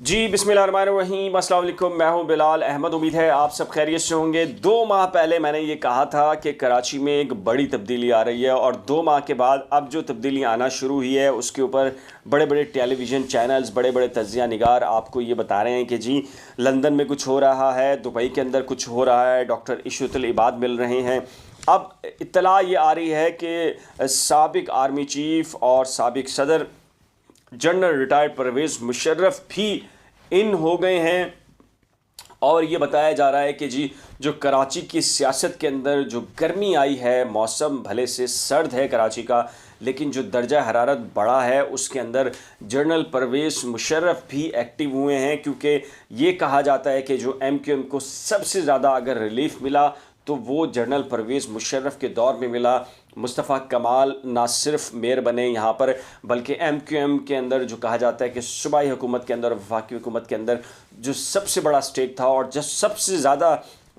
जी बिस्मिल्लाहिर्रहमानिर्रहीम, अस्सलाम वालेकुम। मैं हूं बिलाल अहमद। उम्मीद है आप सब खैरियत से होंगे। 2 माह पहले मैंने ये कहा था कि कराची में एक बड़ी तब्दीली आ रही है और 2 माह के बाद अब जो तब्दीली आना शुरू हुई है उसके ऊपर बड़े बड़े टेलीविज़न चैनल्स, बड़े बड़े तज्ज़िया निगार आपको ये बता रहे हैं कि जी लंदन में कुछ हो रहा है, दुबई के अंदर कुछ हो रहा है, डॉक्टर इशरतुल इबाद मिल रहे हैं। अब इत्तला ये आ रही है कि साबिक आर्मी चीफ़ और साबिक सदर जनरल रिटायर्ड परवेज़ मुशर्रफ भी इन हो गए हैं और ये बताया जा रहा है कि जी जो कराची की सियासत के अंदर जो गर्मी आई है, मौसम भले से सर्द है कराची का, लेकिन जो दर्जा हरारत बढ़ा है उसके अंदर जनरल परवेज़ मुशर्रफ भी एक्टिव हुए हैं, क्योंकि ये कहा जाता है कि जो MQM को सबसे ज़्यादा अगर रिलीफ मिला तो वो जनरल परवेज़ मुशर्रफ के दौर में मिला। मुस्तफ़ा कमाल ना सिर्फ मेयर बने यहाँ पर, बल्कि MQM के अंदर जो कहा जाता है कि सूबाई हुकूमत के अंदर, वफाकी हुकूमत के अंदर जो सबसे बड़ा स्टेक था और जो सबसे ज़्यादा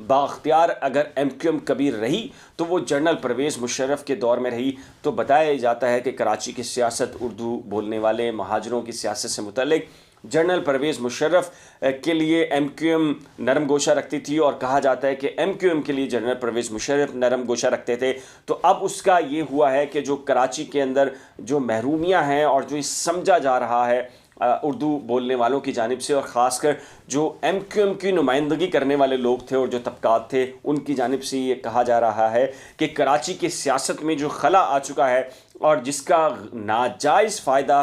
बाख्तियार अगर MQM कभी रही तो वो जनरल परवेज़ मुशर्रफ के दौर में रही। तो बताया जाता है कि कराची की सियासत, उर्दू बोलने वाले महाजरों की सियासत से मुतल्लिक जनरल परवेज़ मुशर्रफ के लिए MQM नरम गोशा रखती थी और कहा जाता है कि MQM के लिए जनरल परवेज़ मुशर्रफ नरम गोशा रखते थे। तो अब उसका ये हुआ है कि जो कराची के अंदर जो महरूमियाँ हैं और जो समझा जा रहा है उर्दू बोलने वालों की जानिब से, और ख़ासकर जो MQM की नुमाइंदगी करने वाले लोग थे और जो तबकात थे उनकी जानिब से ये कहा जा रहा है कि कराची की सियासत में जो खला आ चुका है और जिसका नाजायज़ फ़ायदा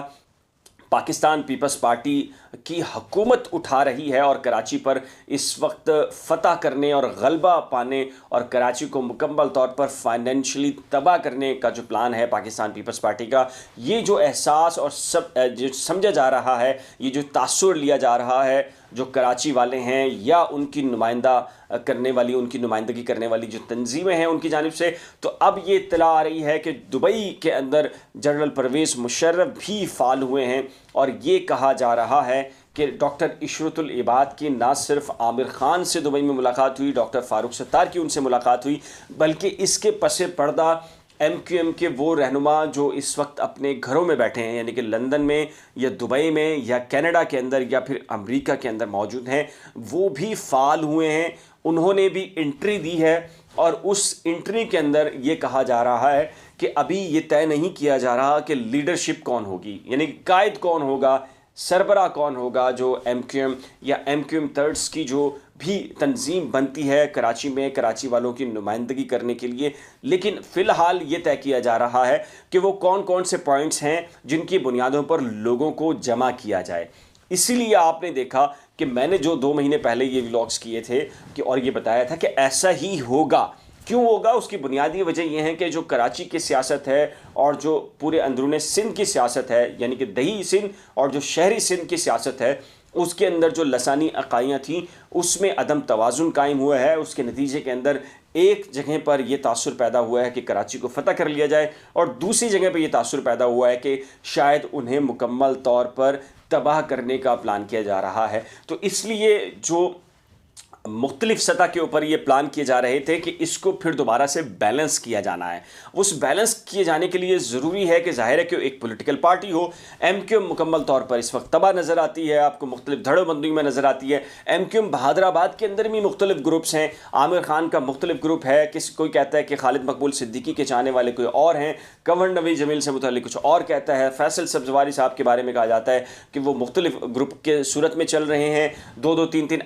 पाकिस्तान पीपल्स पार्टी की हुकूमत उठा रही है और कराची पर इस वक्त फ़तह करने और गलबा पाने और कराची को मुकम्मल तौर पर फाइनेंशियली तबाह करने का जो प्लान है पाकिस्तान पीपल्स पार्टी का, ये जो एहसास और सब जो समझा जा रहा है, ये जो तासुर लिया जा रहा है जो कराची वाले हैं या उनकी नुमाइंदा करने वाली, उनकी नुमाइंदगी करने वाली जो तंजीमें हैं उनकी जानिब से, तो अब ये इत्तला आ रही है कि दुबई के अंदर जनरल परवेज़ मुशर्रफ भी फाल हुए हैं और ये कहा जा रहा है कि डॉक्टर इशरतुल इबाद की ना सिर्फ आमिर ख़ान से दुबई में मुलाकात हुई, डॉक्टर फ़ारूक सत्तार की उनसे मुलाकात हुई, बल्कि इसके पसे पर्दा MQM के वो रहनुमा जो इस वक्त अपने घरों में बैठे हैं, यानी कि लंदन में या दुबई में या कनाडा के अंदर या फिर अमेरिका के अंदर मौजूद हैं, वो भी फ़ाल हुए हैं। उन्होंने भी एंट्री दी है और उस एंट्री के अंदर ये कहा जा रहा है कि अभी ये तय नहीं किया जा रहा कि लीडरशिप कौन होगी, यानी कायद कौन होगा, सरबरा कौन होगा जो MQM या MQM थर्ड्स की जो भी तंजीम बनती है कराची में कराची वालों की नुमाइंदगी करने के लिए। लेकिन फ़िलहाल ये तय किया जा रहा है कि वो कौन कौन से पॉइंट्स हैं जिनकी बुनियादों पर लोगों को जमा किया जाए। इसीलिए आपने देखा कि मैंने जो 2 महीने पहले ये व्लॉग्स किए थे कि और ये बताया था कि ऐसा ही होगा। क्यों होगा? उसकी बुनियादी वजह यह है कि जो कराची की सियासत है और जो पूरे अंदरूने सिंध की सियासत है, यानी कि दही सिंध और जो शहरी सिंध की सियासत है, उसके अंदर जो लसानी अकाइयाँ थीं उसमें अदम तवाज़ुन कायम हुआ है। उसके नतीजे के अंदर एक जगह पर यह तासुर पैदा हुआ है कि कराची को फ़तह कर लिया जाए और दूसरी जगह पर यह तासुर पैदा हुआ है कि शायद उन्हें मुकम्मल तौर पर तबाह करने का प्लान किया जा रहा है। तो इसलिए जो मुख्तलिफ सतह के ऊपर ये प्लान किए जा रहे थे कि इसको फिर दोबारा से बैलेंस किया जाना है। उस बैलेंस किए जाने के लिए ज़रूरी है कि ज़ाहिर है कि एक पॉलिटिकल पार्टी हो। MQM मुकम्मल तौर पर इस वक्त तबाह नज़र आती है, आपको मुख्तलिफ धड़ोबंदी में नज़र आती है। MQM बहादराबाद के अंदर भी मुख्तलिफ ग्रुप्स हैं। आमिर खान का मुख्तलिफ ग्रुप है, किसी कोई कहता है कि खालिद मकबूल सिद्दीकी के चाहने वाले कोई और हैं, कंवर नवी जमील से मुतल्लिक कुछ और कहता है, फैसल सब्जवारी साहब के बारे में कहा जाता है कि वो मुख्तलिफ ग्रुप के सूरत में चल रहे हैं। 2-2, 3-3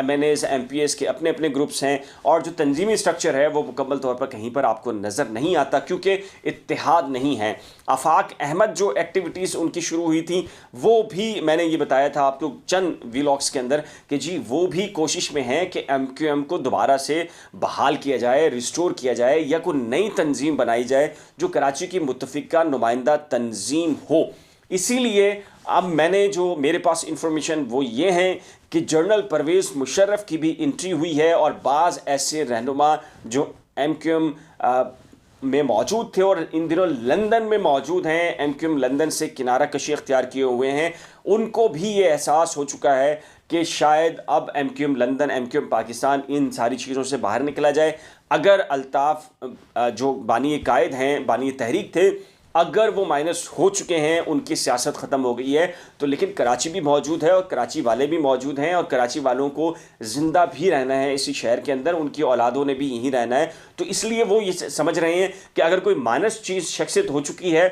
MNAs MPs के अपने अपने ग्रुप्स हैं और जो तंजीमी स्ट्रक्चर है वो मुकम्मल तौर पर कहीं पर आपको नज़र नहीं आता क्योंकि इत्तेहाद नहीं है। आफाक अहमद जो एक्टिविटीज़ उनकी शुरू हुई थी वो भी मैंने ये बताया था आपको चंद व्लॉग्स के अंदर कि जी वो भी कोशिश में है कि MQM को दोबारा से बहाल किया जाए, रिस्टोर किया जाए या कोई नई तंजीम बनाई जाए जो कराची की मुत्तफ़िका नुमाइंदा तंजीम हो। इसीलिए अब मैंने जो मेरे पास इंफॉर्मेशन वो ये है कि जनरल परवेज़ मुशर्रफ की भी एंट्री हुई है और बाज़ ऐसे रहनुमा जो MQM में मौजूद थे और इन दिनों लंदन में मौजूद हैं, MQM लंदन से किनारा कशी अख्तियार किए हुए हैं, उनको भी ये एहसास हो चुका है कि शायद अब MQM लंदन, MQM पाकिस्तान इन सारी चीज़ों से बाहर निकला जाए। अगर अल्ताफ़ जो बानी कायद हैं, बानी तहरीक थे, अगर वो माइनस हो चुके हैं, उनकी सियासत ख़त्म हो गई है, तो लेकिन कराची भी मौजूद है और कराची वाले भी मौजूद हैं और कराची वालों को ज़िंदा भी रहना है इसी शहर के अंदर, उनकी औलादों ने भी यहीं रहना है। तो इसलिए वो ये समझ रहे हैं कि अगर कोई माइनस चीज़ शख्सियत हो चुकी है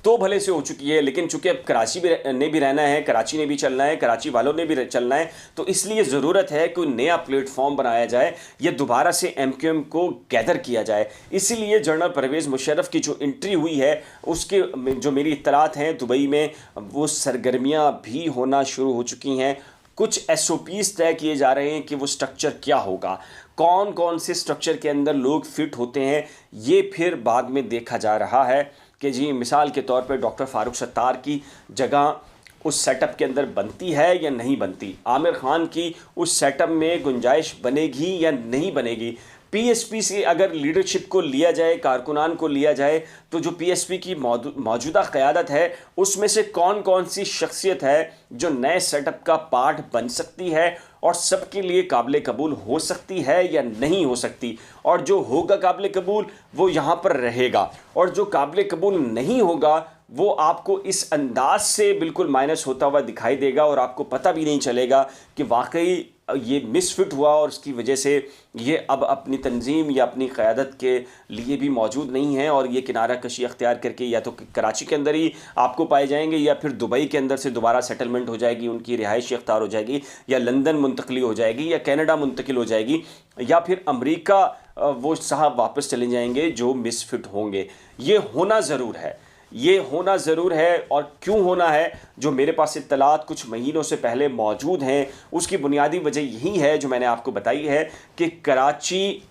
तो भले से हो चुकी है, लेकिन चूंकि अब कराची ने भी रहना है, कराची ने भी चलना है, कराची वालों ने भी चलना है, तो इसलिए ज़रूरत है कोई नया प्लेटफॉर्म बनाया जाए या दोबारा से MQM को गैदर किया जाए। इसीलिए जनरल परवेज़ मुशर्रफ की जो एंट्री हुई है, उसके जो मेरी इत्तलात हैं दुबई में, वो सरगर्मियाँ भी होना शुरू हो चुकी हैं। कुछ SOPs तय किए जा रहे हैं कि वो स्ट्रक्चर क्या होगा, कौन कौन से स्ट्रक्चर के अंदर लोग फिट होते हैं, ये फिर बाद में देखा जा रहा है कि जी मिसाल के तौर पे डॉक्टर फ़ारूक सत्तार की जगह उस सेटअप के अंदर बनती है या नहीं बनती, आमिर खान की उस सेटअप में गुंजाइश बनेगी या नहीं बनेगी, PSP से अगर लीडरशिप को लिया जाए, कारकुनान को लिया जाए, तो जो PSP की मौजूदा क़यादत है उसमें से कौन कौन सी शख्सियत है जो नए सेटअप का पार्ट बन सकती है और सबके लिए काबिल कबूल हो सकती है या नहीं हो सकती, और जो होगा काबिल कबूल वो यहाँ पर रहेगा, और जो काबिल कबूल नहीं होगा वो आपको इस अंदाज से बिल्कुल माइनस होता हुआ दिखाई देगा और आपको पता भी नहीं चलेगा कि वाकई ये मिसफिट हुआ और उसकी वजह से ये अब अपनी तंजीम या अपनी क़यादत के लिए भी मौजूद नहीं है और ये किनारा कशी अख्तियार करके या तो कराची के अंदर ही आपको पाए जाएंगे या फिर दुबई के अंदर से दोबारा सेटलमेंट हो जाएगी, उनकी रिहाइश अख्तियार हो जाएगी, या लंदन मुंतकली हो जाएगी, या कनाडा मुंतकिल हो जाएगी, या फिर अमरीका वो साहब वापस चले जाएंगे जो मिसफिट होंगे। ये होना ज़रूर है, ये होना ज़रूर है, और क्यों होना है, जो मेरे पास इत्तलात कुछ महीनों से पहले मौजूद हैं, उसकी बुनियादी वजह यही है जो मैंने आपको बताई है कि कराची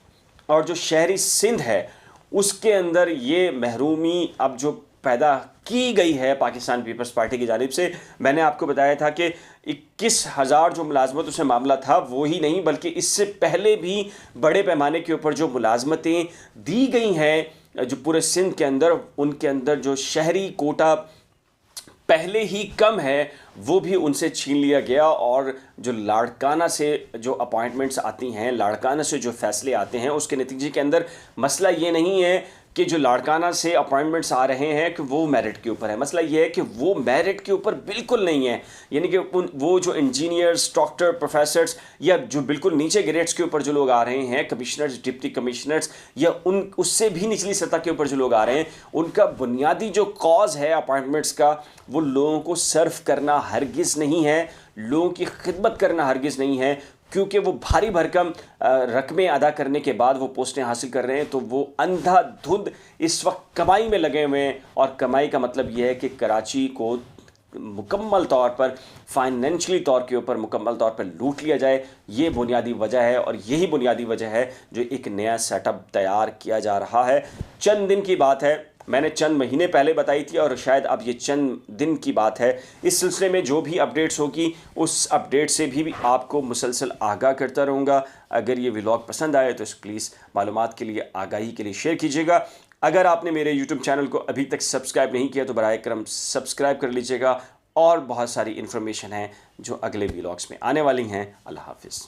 और जो शहरी सिंध है उसके अंदर ये महरूमी अब जो पैदा की गई है पाकिस्तान पीपल्स पार्टी की जानिब से। मैंने आपको बताया था कि 21,000 जो मुलाजमतों से मामला था वो ही नहीं, बल्कि इससे पहले भी बड़े पैमाने के ऊपर जो मुलाजमतें दी गई हैं जो पूरे सिंध के अंदर, उनके अंदर जो शहरी कोटा पहले ही कम है वो भी उनसे छीन लिया गया, और जो लाड़काना से जो अपॉइंटमेंट्स आती हैं, लाड़काना से जो फैसले आते हैं, उसके नतीजे के अंदर मसला ये नहीं है कि जो लाड़काना से अपॉइंटमेंट्स आ रहे हैं कि वो मेरिट के ऊपर है, मसला ये है कि वो मेरिट के ऊपर बिल्कुल नहीं है। यानी कि वो जो इंजीनियर्स, डॉक्टर, प्रोफेसर्स या जो बिल्कुल नीचे ग्रेड्स के ऊपर जो लोग आ रहे हैं, कमिश्नर्स, डिप्टी कमिश्नर्स, या उससे भी निचली सतह के ऊपर जो लोग आ रहे हैं, उनका बुनियादी जो कॉज है अपॉइंटमेंट्स का, वो लोगों को सर्व करना हरगिज़ नहीं है, लोगों की खिदमत करना हरगिज़ नहीं है, क्योंकि वो भारी भरकम रकमें अदा करने के बाद वो पोस्टें हासिल कर रहे हैं, तो वो अंधाधुंध इस वक्त कमाई में लगे हुए हैं। और कमाई का मतलब ये है कि कराची को मुकम्मल तौर पर फाइनेंशियली तौर के ऊपर मुकम्मल तौर पर लूट लिया जाए, ये बुनियादी वजह है, और यही बुनियादी वजह है जो एक नया सेटअप तैयार किया जा रहा है। चंद दिन की बात है, मैंने चंद महीने पहले बताई थी और शायद अब ये चंद दिन की बात है। इस सिलसिले में जो भी अपडेट्स होगी उस अपडेट से भी आपको मुसलसल आगाह करता रहूँगा। अगर ये व्लॉग पसंद आए तो इस प्लीज़ मालूमात के लिए, आगाही के लिए शेयर कीजिएगा। अगर आपने मेरे यूट्यूब चैनल को अभी तक सब्सक्राइब नहीं किया तो बराए करम सब्सक्राइब कर लीजिएगा, और बहुत सारी इन्फॉर्मेशन है जो अगले व्लॉग्स में आने वाली हैं। अल्लाह हाफिज़।